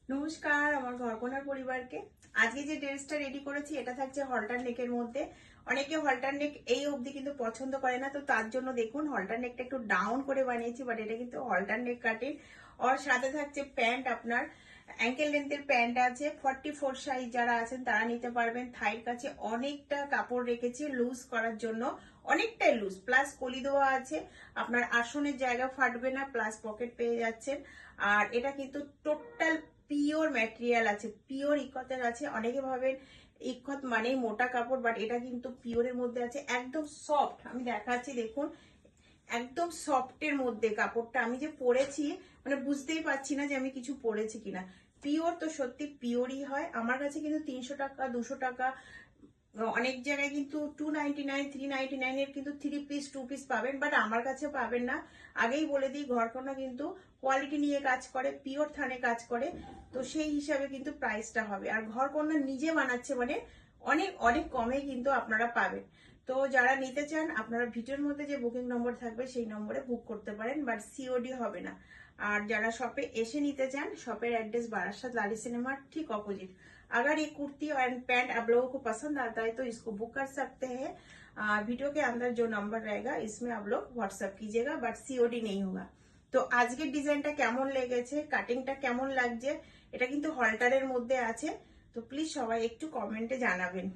নমস্কার আমার ঘরকোনার পরিবারকে। আজকে যে ড্রেসটা রেডি করেছি এটা থাকছে হলটার নেকের মধ্যে। অনেকে হলটার নেক এই অবধি কিন্তু পছন্দ করে না, তো তার জন্য দেখুন হলটার নেকটা একটু ডাউন করে বানিয়েছি, বাট এটা কিন্তু হলটার নেক কাটিং। আর সাথে থাকছে প্যান্ট, আপনার অ্যাঙ্কেল লেন্থের প্যান্ট আছে। 44 সাইজ যারা আছেন তারা নিতে পারবেন। থাইয়ের কাছে অনেকটা কাপড় রেখেছি লুজ করার জন্য, অনেকটাই লুজ, প্লাস কলি দেওয়া আছে। আপনার আসনের জায়গা ফাটবে না, প্লাস পকেট পেয়ে যাচ্ছেন। আর এটা কিন্তু টোটাল পিওর ম্যাটেরিয়াল আছে, পিওর ইকতের আছে। অনেকে ভাবেন ইকত মানেই মোটা কাপড়, বাট এটা কিন্তু পিওরের মধ্যে আছে, একদম সফট। আমি দেখাচ্ছি দেখুন, একদম সফটের মধ্যে কাপড়টা। আমি যে পরেছি মানে বুঝতেই পারছি না যে আমি কিছু পরেছি কিনা। পিওর তো সত্যি পিওরই হয়। আমার কাছে কিন্তু 300 টাকা 200 টাকা, অনেক জায়গায় কিন্তু 299 399 এর কিন্তু 3 পিস 2 পিস পাবেন, বাট আমার কাছে পাবেন না। আগেই বলে দিই, ঘরকন্না কিন্তু কোয়ালিটি নিয়ে কাজ করে, পিওর থানে কাজ করে, তো সেই হিসাবে কিন্তু প্রাইসটা হবে। আর ঘরকন্না নিজে বানাচ্ছে মানে অনেক অনেক কমে কিন্তু আপনারা পাবেন। তো যারা নিতে চান আপনারা ভিডিওর মধ্যে যে বুকিং নম্বর থাকবে সেই নম্বরে বুক করতে পারেন, বাট সিওডি হবে না। আর যারা শপে এসে নিতে চান, শপের एड्रेस बारासात लाली सिनेमा ठीक ऑपोजिट। अगर ये कुर्ती और पैंट आप लोगों को पसंद आता है तो इसको बुक कर सकते हैं। वीडियो के अंदर जो नंबर रहेगा इसमें आप लोग व्हाट्सएप कीजिएगा, बट सीओडी नहीं होगा। তো আজকের ডিজাইনটা কেমন লেগেছে, কাটিংটা কেমন লাগছে, এটা কিন্তু হলটারের মধ্যে আছে, তো প্লিজ সবাই একটু কমেন্টে জানাবেন।